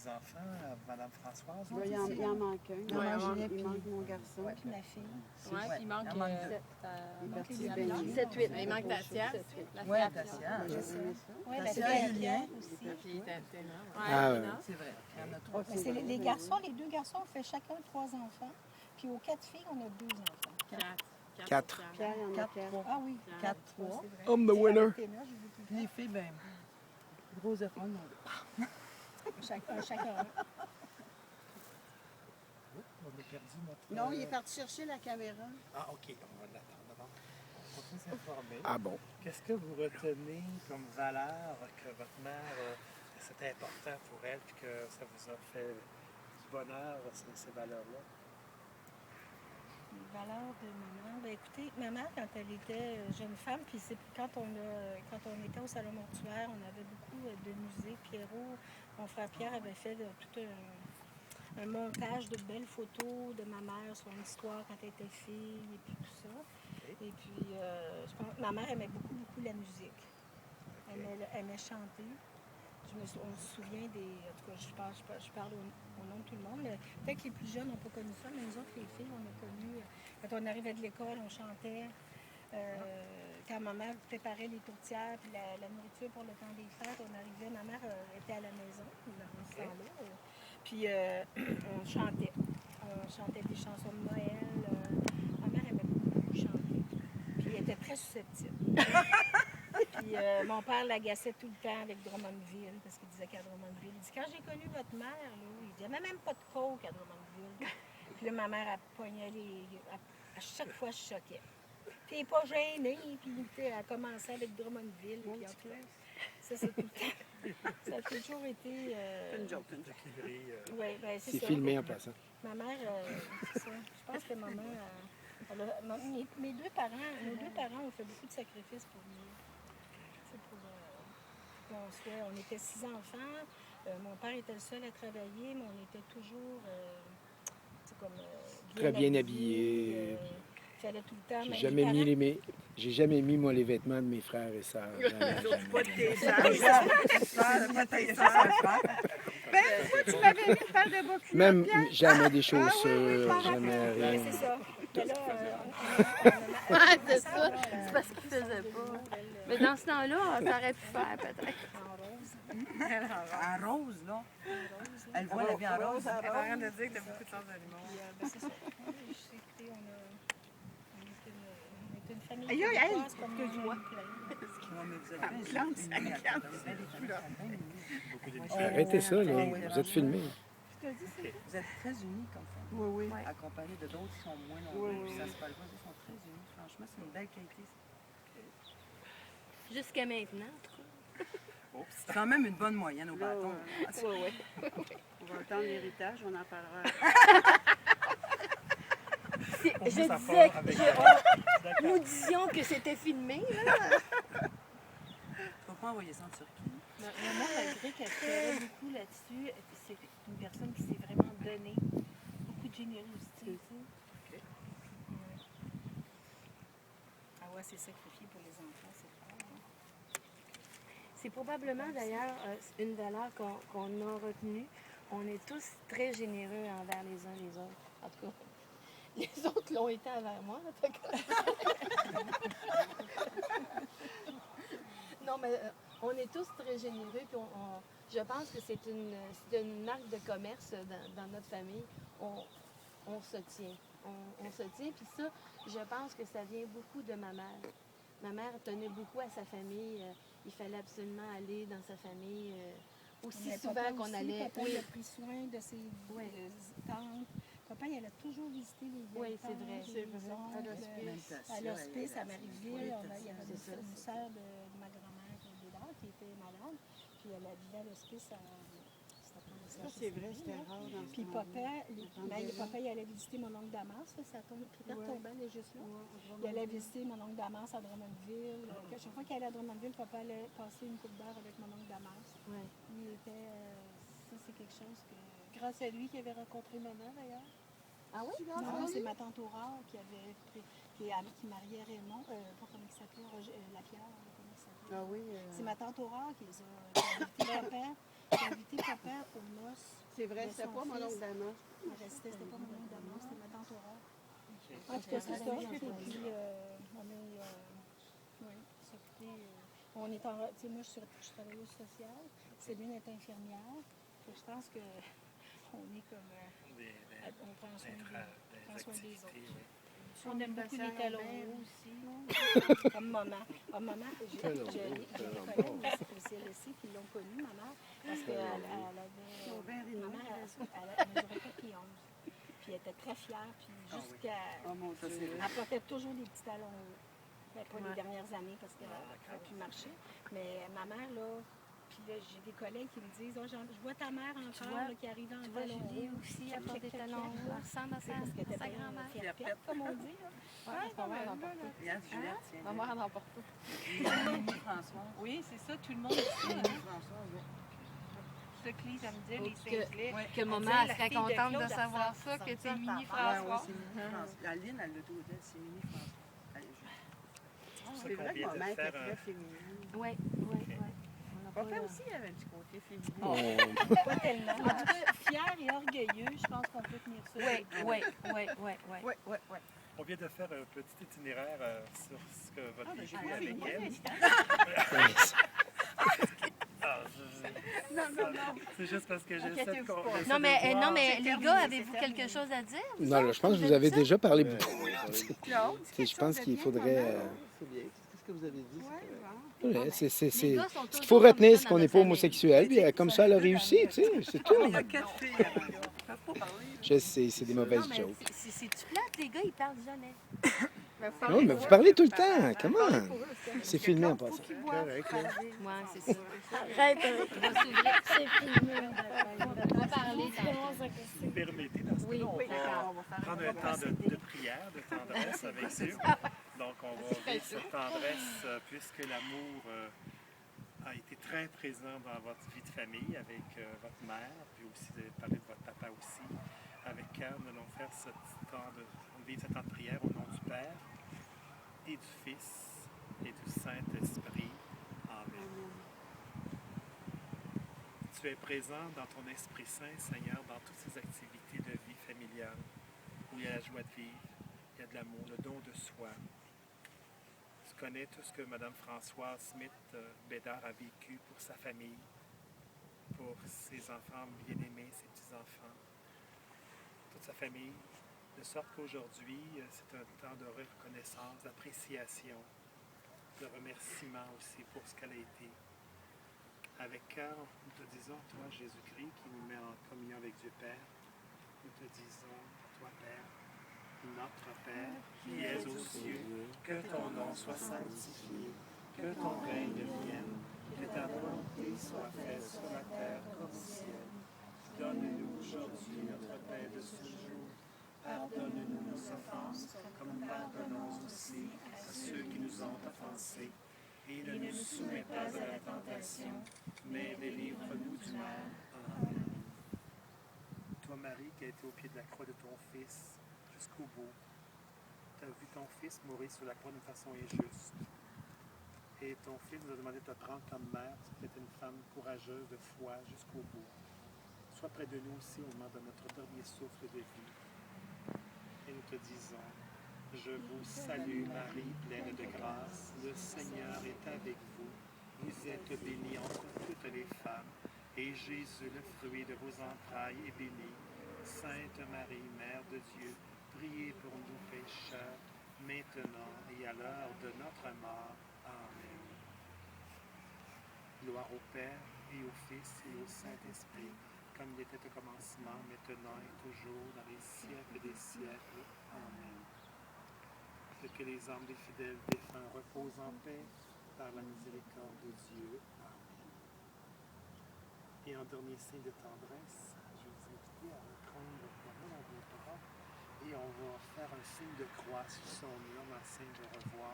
des enfants, Mme Françoise? Là, il en manque un. Ouais, Il manque mon garçon. Puis ma fille. Oui, puis il manque Il manque sept, Il manque partit les bien. deux. 7-8. il manque Dacia. Oui, Dacia. Je sais. Oui, la Dacia, fille Julien. aussi. Puis Téna. Ah, ouais. C'est vrai. Il y en a trois. Mais c'est les garçons, les deux garçons, on fait chacun 3 enfants. Puis aux 4 filles, on a 2 enfants. 4. Pierre, il y en a 4, 4. 3. Ah oui. 4, Ouais, 3. c'est vrai. I'm the winner. Avec Téna, j'ai vu tout le temps. Les filles, ben, gros effort, non. Chacun un. On a perdu notre... Non, il est parti chercher la caméra. Ah, OK. On va l'attendre d'abord. On peut s'informer. Ah bon. Qu'est-ce que vous retenez comme valeur que votre mère, c'était important pour elle, puis que ça vous a fait du bonheur, ces valeurs-là? Les valeurs de maman. Ben écoutez, ma mère, quand elle était jeune femme, puis c'est quand on était au salon mortuaire, on avait beaucoup de musées. Pierrot, mon frère Pierre avait fait tout un montage de belles photos de ma mère, son histoire quand elle était fille, et puis tout ça. Et puis, je pense, ma mère aimait beaucoup, beaucoup la musique. Elle aimait chanter. On se souvient des... En tout cas, je parle au nom de tout le monde. Peut-être que les plus jeunes n'ont pas connu ça, mais nous autres, les filles, on a connu... Quand on arrivait de l'école, on chantait. Quand ma mère préparait les tourtières puis la nourriture pour le temps des fêtes, on arrivait... Ma mère était à la maison dans ce temps-là. Puis on chantait. On chantait des chansons de Noël. Ma mère aimait beaucoup chanter. Puis elle était très susceptible. Puis mon père l'agaçait tout le temps avec Drummondville, parce qu'il disait qu'à Drummondville, il dit, quand j'ai connu votre mère, là, il dit, il n'y avait même pas de coke à Drummondville. Puis là, ma mère, elle pognait à chaque fois, je choquais. Puis elle n'est pas gênée, puis elle commençait avec Drummondville. Puis en tout cas, ça, c'est tout le temps. Ça a toujours été... Une joke. Oui, ben c'est C'est ça. filmé en passant. Ma mère, c'est ça. Je pense que maman... mes deux parents ont fait beaucoup de sacrifices pour nous. On était 6 enfants. Mon père était le seul à travailler, mais on était toujours Très bien habillés. Il fallait tout le temps. J'ai jamais mis, moi, les vêtements de mes frères et sœurs. Jamais, jamais. Pas de tes Ben, pourquoi tu m'avais mis par de bas culottes, Même Pierre? jamais des chaussures, jamais Oui, rien. c'est ça. Mais là, Ouais, c'est ça. C'est parce qu'il faisait pas. Mais dans ce temps-là, ça aurait pu faire peut-être. En rose, là. Elle voit la vie en rose. Elle va rien de dire que t'as beaucoup de sens de l'humour. C'est ça. Écoutez, on était une famille. Aïe, aïe, aïe, québécoise comme excuse-moi. Ouais, mais vous êtes bien Arrêtez ça, là. Ah oui, Vous êtes filmés. Vous êtes très unis comme ça. Oui, oui. Accompagnés de d'autres qui sont moins nombreux. Oui, oui. Puis ça se parle pas, ils sont très unis. Franchement, c'est une belle qualité. Jusqu'à maintenant, en tout cas. C'est quand même une bonne moyenne au bâton. Oui, oui. On va attendre l'héritage, on en parlera. Je disais, nous disions que c'était filmé, là. Faut pas envoyer ça en Turquie. Maman, malgré qu'elle travaillait beaucoup là-dessus, c'est une personne qui s'est vraiment donnée. Beaucoup de générosité. Tu sais. Ah ouais, c'est sacrifié pour les enfants, c'est fort. Hein? C'est probablement d'ailleurs une valeur qu'on a retenue. On est tous très généreux envers les uns les autres. En tout cas, les autres l'ont été envers moi. Là, fait que... non, mais on est tous très généreux. Puis je pense que c'est une marque de commerce dans notre famille. On se tient. On se tient. Puis ça, je pense que ça vient beaucoup de ma mère. Ma mère tenait beaucoup à sa famille. Il fallait absolument aller dans sa famille aussi Mais souvent papa qu'on aussi, allait. Papa Oui, il a pris soin de ses tantes. Papa, il allait toujours visiter les vieilles oui, c'est vrai. tantes, C'est les vrai. oncles, à l'hospice, à Marieville. Il y avait une sœur de ma grand-mère Bédard qui était malade. Puis elle vivait à l'hospice à... Ça, c'est vrai, c'était rare dans ce Puis temps-là. papa, il allait visiter mon oncle Damas. Ça tombe, Pierre Tombal est juste là. Il allait visiter mon oncle Damas à Drummondville. Chaque fois qu'il allait à Drummondville, papa allait passer une coupe d'heure avec mon oncle Damas. Ouais. Il était... ça, c'est quelque chose que... Grâce à lui qui avait rencontré maman, d'ailleurs. Ah oui? Non, c'est ma tante Aurore qui mariait Raymond, pas comment il s'appelait, Lapierre, comment il s'appelait. Ah oui. C'est ma tante Aurore qui les a invité papa. J'ai invité papa au noces. C'est vrai, de c'est son pas mon fils. oncle d'Anna. C'était pas mon oncle d'Amand, c'était ma tante Aurore. Ok. En tout cas, c'est ça. Et puis, on est. Oui, s'occuper. On est en. Tu sais, moi, je suis travailleuse sociale. Céline est infirmière. Fait que je pense que on est comme. On prend soin des autres. activités, oui. On aime beaucoup les talons hauts aussi. Comme maman. Comme maman, j'ai des collègues au CLSC qui l'ont connue, ma mère, parce qu'elle avait. Ma mère, elle mesurait pas pieds 11. Puis elle était très fière. Puis jusqu'à. Oh mon Dieu. Elle portait toujours des petits talons hauts. Mais pas les dernières années parce qu'elle n'a pu marcher. Mais ma mère, là. Puis là, j'ai des collègues qui me disent je vois ta mère encore vois- là, qui arrive en Tu vois, talons Julie hauts. aussi, elle porte des talons hauts. Elle ressemble à Parce qu'elle était sa bien grand-mère. fière-piette, comme on dit. Là. Ouais, ma mère en porte pas. Regarde, Juliette, tiens. Ma mère en porte pas. Mimi François. Oui, c'est ça, tout le monde dit ça. Mimi François, oui. C'est ça que Lise, elle me dit, les Que- cinglets. Que maman, elle serait contente de savoir ça, que t'es Mini Ouais, oui, François. c'est Mimi François. Aline, elle l'a tout dit, c'est Mimi François. Allez, ça c'est qu'on vrai que vient ma de mère était faire très féminine. Oui, oui, oui. Papa aussi avait du côté féminin. On- Pas tellement. En tout cas, fier et orgueilleux, je pense qu'on peut tenir ça. Oui, oui, oui, oui, oui. Oui, oui, oui. On vient de faire un petit itinéraire sur ce que votre Ah, ben, vécu j'ai pas avec fini. elle. Ah, Non, non, non. c'est juste parce que j'essaie Inquiétez-vous pas. j'essaie Non, de mais, voir. non, mais C'est les terminé, gars, c'est avez-vous terminé. quelque chose à dire? Non, là, je pense que vous avez déjà parlé Ouais, beaucoup. Là. ouais, Non, Tu sais, je pense qu'il faudrait. c'est bien. C'est ce que vous avez dit. c'est correct. Ouais, c'est- Les gars sont Ce qu'il toujours faut retenir, comme c'est ça qu'on dans n'est notre pas famille. homosexuel, puis comme ça, elle a réussi, tu sais, c'est tout. Il y a 4 filles avant. Ils peuvent pas parler. Je sais, c'est des mauvaises Non, mais jokes. c'est-tu plate, les gars, ils parlent jamais. Non, mais vous parlez tout le temps, comment? C'est filmé en passant. Correct, là. Ouais, c'est ça. Arrête, On va s'ouvrir. c'est filmé. On va parler dans... Si vous permettez, dans ce cas-là, on Oui, va d'accord, on va faire prendre un temps de prière, de tendresse avec Dieu. Donc, on va vivre cette tendresse puisque l'amour a été très présent dans votre vie de famille avec votre mère, puis aussi vous avez parlé de votre papa aussi. Avec elle, nous allons faire ce temps de vivre ce temps de prière au nom du Père et du Fils et du Saint-Esprit. Amen. Tu es présent dans ton Esprit Saint, Seigneur, dans toutes ces activités de vie familiale où il y a la joie de vivre, il y a de l'amour, le don de soi. Tu connais tout ce que Mme Françoise Smith Bédard a vécu pour sa famille, pour ses enfants bien-aimés, ses petits-enfants, toute sa famille, de sorte qu'aujourd'hui, c'est un temps de reconnaissance, d'appréciation, de remerciement aussi pour ce qu'elle a été. Avec cœur, nous te disons, toi, Jésus-Christ, qui nous met en communion avec Dieu Père, nous te disons, toi, Père, notre Père, qui es aux cieux, que ton nom soit sanctifié, que ton règne vienne, que ta volonté soit faite sur la terre comme au ciel. Donne-nous aujourd'hui notre pain de ce jour. Pardonne-nous nos offenses, comme nous pardonnons aussi à ceux qui nous ont offensés. Et ne nous soumets pas à la tentation, mais délivre-nous du mal. Amen. Toi, Marie, qui as été au pied de la croix de ton Fils jusqu'au bout, tu as vu ton Fils mourir sur la croix d'une façon injuste. Et ton Fils nous a demandé de te prendre comme mère, parce que tu es une femme courageuse de foi jusqu'au bout. Sois près de nous aussi au moment de notre dernier souffle de vie. Et nous te disons, je vous salue Marie, pleine de grâce, le Seigneur est avec vous. Vous êtes bénie entre toutes les femmes, et Jésus, le fruit de vos entrailles, est béni. Sainte Marie, Mère de Dieu, priez pour nous pécheurs, maintenant et à l'heure de notre mort. Amen. Gloire au Père, et au Fils, et au Saint-Esprit, comme il était au commencement, maintenant et toujours, dans les siècles des siècles. Amen. Que les âmes des fidèles défunts reposent en paix par la miséricorde de Dieu. Amen. Et en dernier signe de tendresse, je vais vous inviter à reprendre votre main dans vos bras et on va faire un signe de croix sur son mur, un signe de revoir.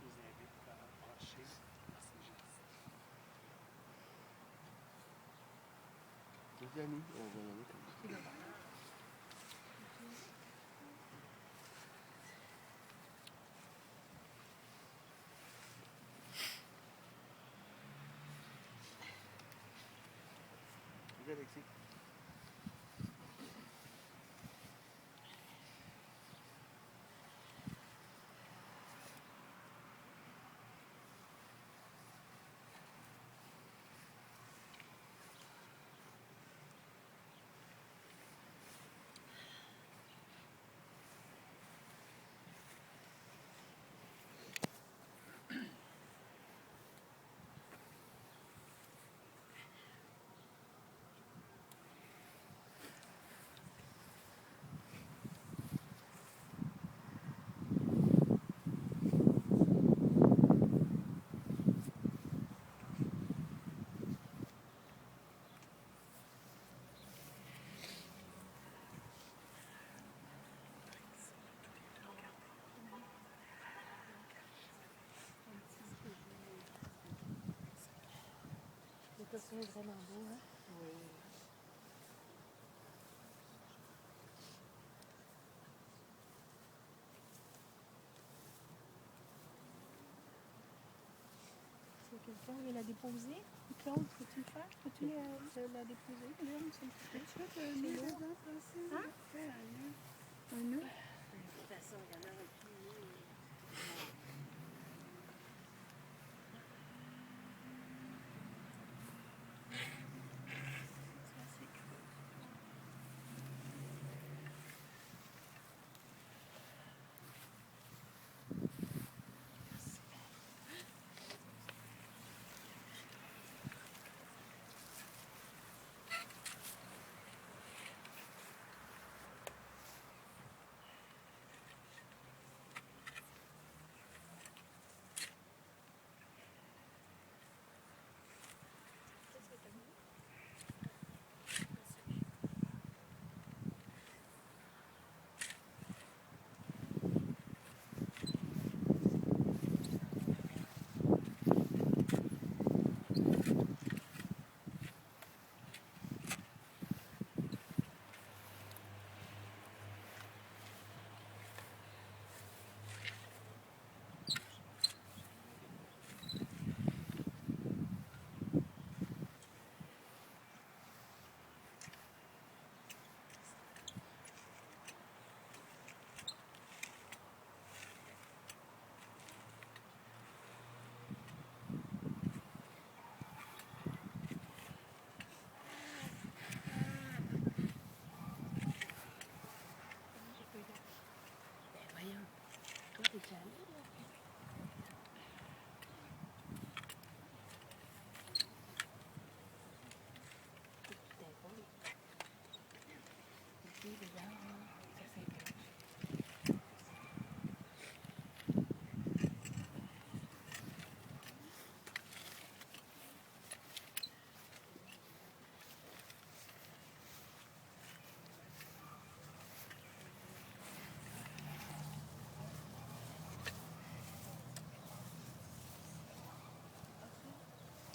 Je vous invite à approcher par ces gestes. Les amis, on va y aller comme ça. Vas-y, Alexis. Le costume est vraiment beau, hein? C'est quelqu'un qui veut la déposer. Claude, peux-tu le faire? Peux-tu la déposer? Léon, s'il te plaît? Tu veux que le nœud dedans, Francine? Hein? Fais un nœud. Un nœud? De toute façon, il y en a un